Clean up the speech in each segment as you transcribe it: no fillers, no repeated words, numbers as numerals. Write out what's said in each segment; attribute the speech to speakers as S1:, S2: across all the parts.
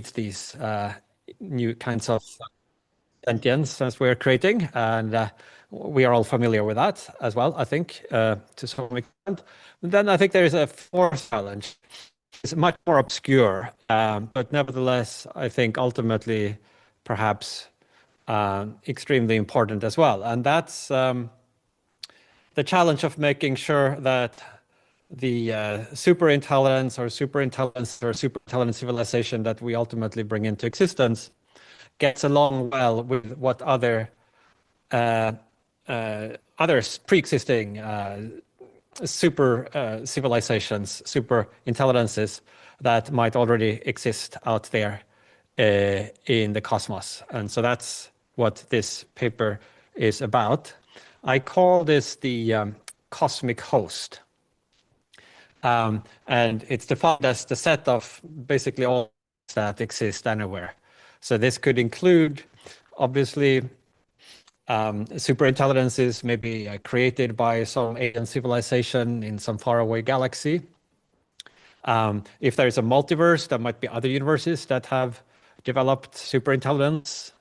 S1: these new kinds of sentience as we're creating, and we are all familiar with that as well, I think, to some extent. And then I think there is a fourth challenge. It's much more obscure, but nevertheless, I think ultimately perhaps extremely important as well. And that's the challenge of making sure that the superintelligence or superintelligent civilization that we ultimately bring into existence gets along well with what others pre-existing super civilizations, super intelligences that might already exist out there in the cosmos. And so that's what this paper is about. I call this the cosmic host. And it's defined as the set of basically all that exist anywhere. So this could include, obviously, superintelligences maybe created by some alien civilization in some faraway galaxy. If there is a multiverse, there might be other universes that have developed superintelligence.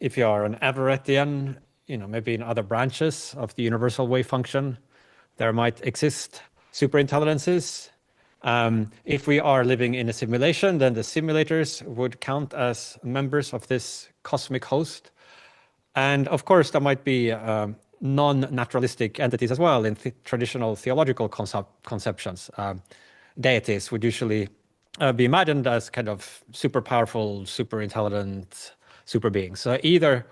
S1: If you are an Everettian, maybe in other branches of the universal wave function, there might exist superintelligences. If we are living in a simulation, then the simulators would count as members of this cosmic host. And of course, there might be non-naturalistic entities as well in traditional theological conceptions. Deities would usually be imagined as kind of super powerful, super intelligent, super beings. So either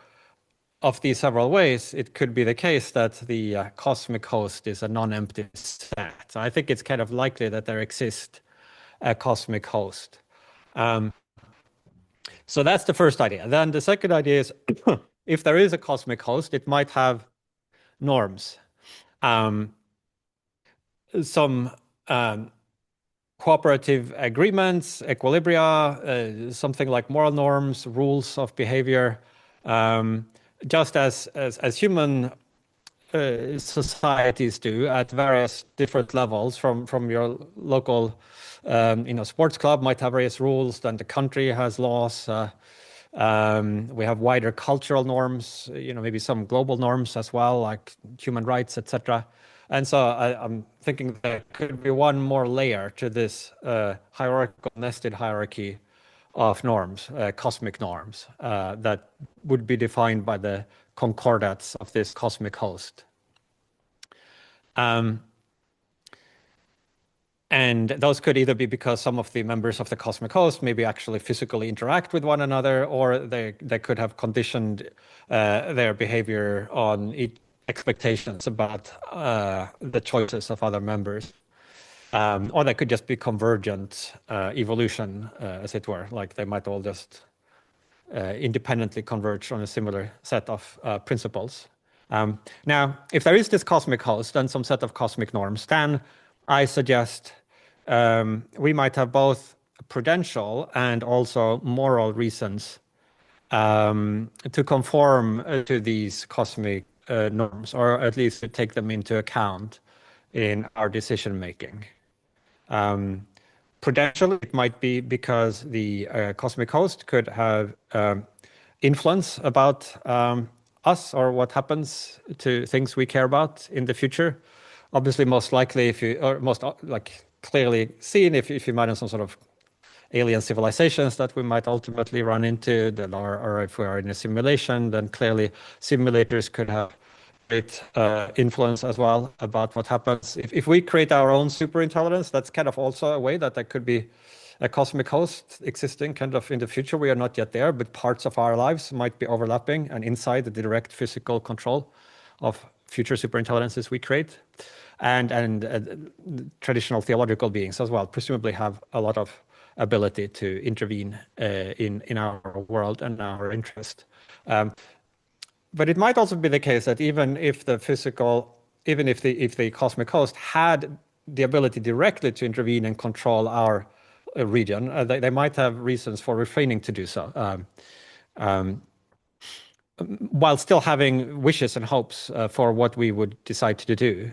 S1: of these several ways, it could be the case that the cosmic host is a non-empty set. So I think it's kind of likely that there exists a cosmic host. So that's the first idea. Then the second idea is if there is a cosmic host, it might have norms. Some cooperative agreements, equilibria, something like moral norms, rules of behavior, just as human societies do at various different levels. From your local, sports club might have various rules. Then the country has laws. We have wider cultural norms. Maybe some global norms as well, like human rights, etc. And so I'm thinking there could be one more layer to this hierarchical, nested hierarchy of norms, cosmic norms, that would be defined by the concordates of this cosmic host. And those could either be because some of the members of the cosmic host maybe actually physically interact with one another, or they could have conditioned their behavior on expectations about the choices of other members. Or they could just be convergent evolution, as it were, like they might all just independently converge on a similar set of principles. Now, if there is this cosmic host and some set of cosmic norms, then I suggest we might have both prudential and also moral reasons to conform to these cosmic norms, or at least to take them into account in our decision making. Prudentially, it might be because the cosmic host could have influence about us or what happens to things we care about in the future. Obviously, most likely, clearly seen if you imagine some sort of alien civilizations that we might ultimately run into, or if we are in a simulation, then clearly simulators could have great influence as well about what happens. If we create our own superintelligence, that's kind of also a way that there could be a cosmic host existing kind of in the future. We are not yet there, but parts of our lives might be overlapping and inside the direct physical control of future superintelligences we create. And traditional theological beings as well presumably have a lot of ability to intervene in our world and our interest. But it might also be the case that even if the cosmic host had the ability directly to intervene and control our region, they might have reasons for refraining to do so, while still having wishes and hopes for what we would decide to do.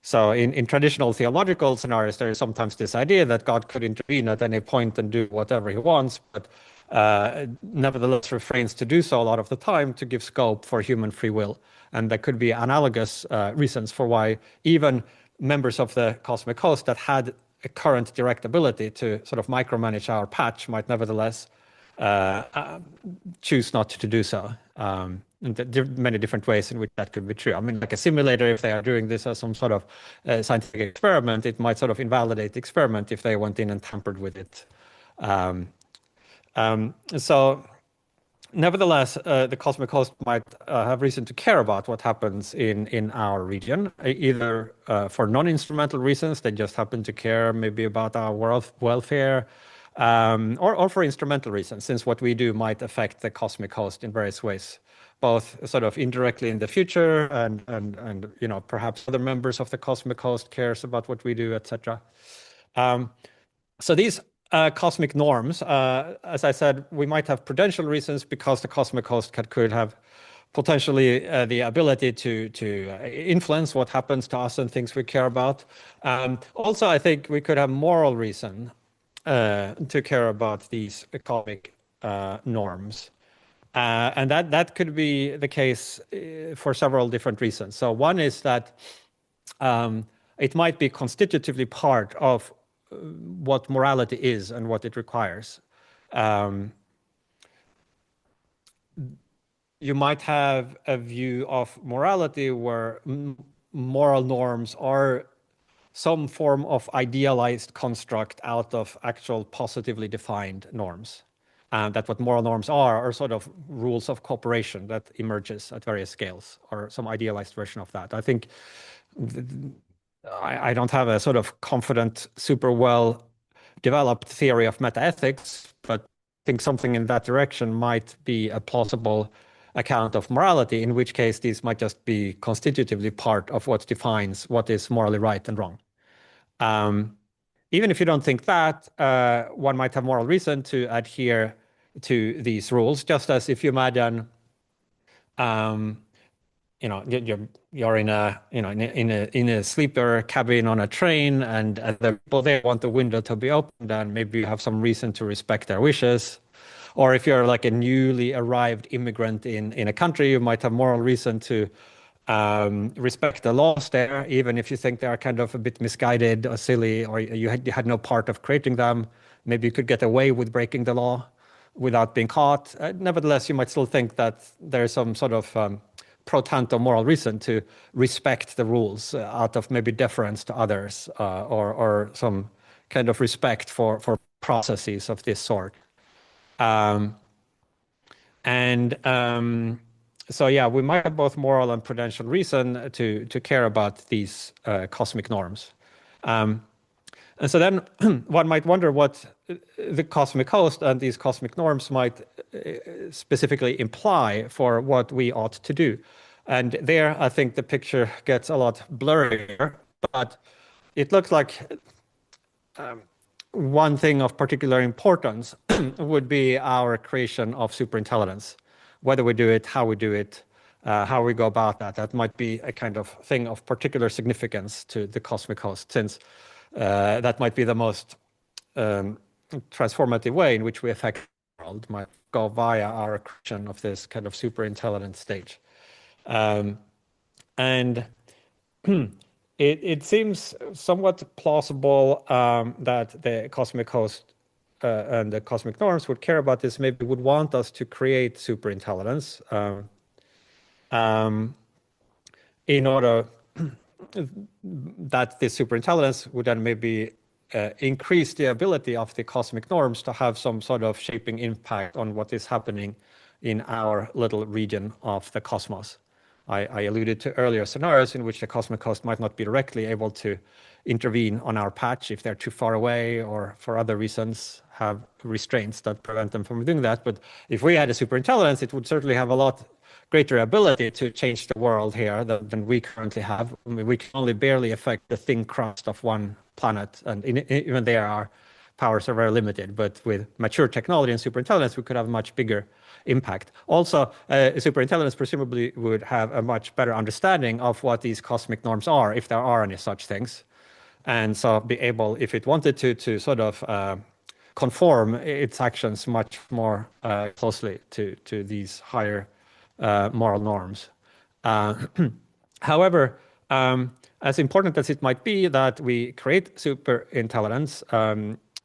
S1: So in traditional theological scenarios, there is sometimes this idea that God could intervene at any point and do whatever he wants, but nevertheless refrains to do so a lot of the time to give scope for human free will. And there could be analogous reasons for why even members of the cosmic host that had a current direct ability to sort of micromanage our patch might nevertheless choose not to do so. And there are many different ways in which that could be true. I mean, like a simulator, if they are doing this as some sort of scientific experiment, it might sort of invalidate the experiment if they went in and tampered with it. So nevertheless, the cosmic host might have reason to care about what happens in our region, either for non-instrumental reasons, they just happen to care maybe about our world welfare, or for instrumental reasons, since what we do might affect the cosmic host in various ways, both sort of indirectly in the future and you know, perhaps other members of the cosmic host cares about what we do, etc. So these cosmic norms, as I said, we might have prudential reasons because the cosmic host could have potentially the ability to influence what happens to us and things we care about. Also, I think we could have moral reason to care about these cosmic norms. And that could be the case for several different reasons. So one is that it might be constitutively part of what morality is and what it requires. You might have a view of morality where moral norms are some form of idealized construct out of actual positively defined norms. That what moral norms are sort of rules of cooperation that emerges at various scales, or some idealized version of that. I think I don't have a sort of confident, super well developed theory of metaethics, but I think something in that direction might be a plausible account of morality, in which case these might just be constitutively part of what defines what is morally right and wrong. Even if you don't think that, one might have moral reason to adhere to these rules, just as if you imagine, you know, you're in a in a sleeper cabin on a train, and the people there want the window to be opened, and maybe you have some reason to respect their wishes. Or if you're like a newly arrived immigrant in a country, you might have moral reason to respect the laws there, even if you think they are kind of a bit misguided or silly, or you had no part of creating them. Maybe you could get away with breaking the law without being caught. Nevertheless, you might still think that there's some sort of pro tanto moral reason to respect the rules out of maybe deference to others, or some kind of respect for processes of this sort. So yeah, we might have both moral and prudential reason to care about these cosmic norms. And so then one might wonder what the cosmic host and these cosmic norms might specifically imply for what we ought to do. And there, I think the picture gets a lot blurrier, but it looks like one thing of particular importance would be our creation of superintelligence. Whether we do it, how we do it, how we go about that. That might be a kind of thing of particular significance to the cosmic host, since that might be the most transformative way in which we affect the world, might go via our creation of this kind of superintelligent stage. And it seems somewhat plausible that the cosmic host and the cosmic norms would care about this, maybe would want us to create superintelligence in order that this superintelligence would then maybe increase the ability of the cosmic norms to have some sort of shaping impact on what is happening in our little region of the cosmos. I alluded to earlier scenarios in which the cosmic host might not be directly able to intervene on our patch if they're too far away, or for other reasons have restraints that prevent them from doing that. But if we had a superintelligence, it would certainly have a lot greater ability to change the world here than we currently have. I mean, we can only barely affect the thin crust of one planet, and even there are powers are very limited. But with mature technology and superintelligence, we could have a much bigger impact. Also, superintelligence presumably would have a much better understanding of what these cosmic norms are, if there are any such things. And so be able, if it wanted to sort of conform its actions much more closely to these higher moral norms. However, as important as it might be that we create superintelligence,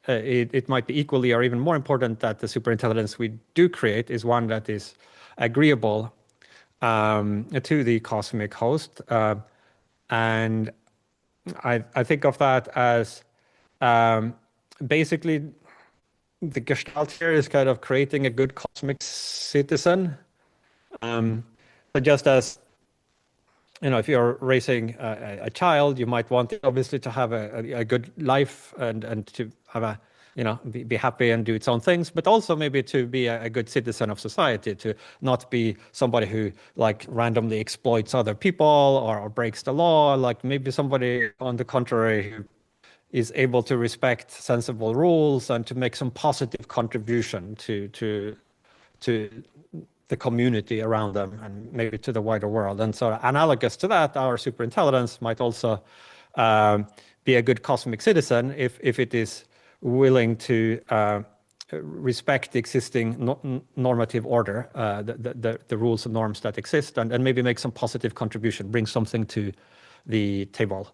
S1: it might be equally or even more important that the superintelligence we do create is one that is agreeable to the cosmic host. And I think of that as basically the gestalt here is kind of creating a good cosmic citizen. But just as, if you're raising a child, you might want it obviously to have a good life and to have a, be happy and do its own things, but also maybe to be a good citizen of society, to not be somebody who like randomly exploits other people or breaks the law, like maybe somebody on the contrary who is able to respect sensible rules and to make some positive contribution to the community around them and maybe to the wider world. And so analogous to that, our superintelligence might also be a good cosmic citizen if it is willing to respect the existing normative order, the rules and norms that exist, and maybe make some positive contribution, bring something to the table.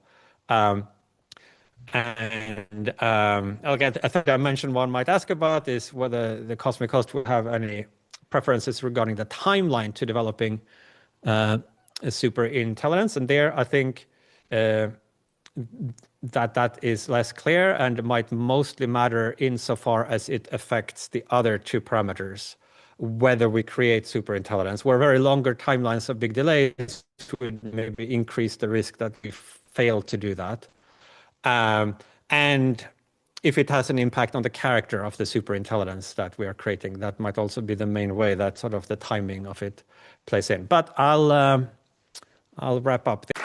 S1: And again, I think I mentioned one might ask about is whether the cosmic host will have any preferences regarding the timeline to developing superintelligence. And there, I think that is less clear and might mostly matter insofar as it affects the other two parameters, whether we create superintelligence, where very longer timelines of big delays would maybe increase the risk that we fail to do that. And if it has an impact on the character of the superintelligence that we are creating, that might also be the main way that sort of the timing of it plays in. But I'll wrap up there.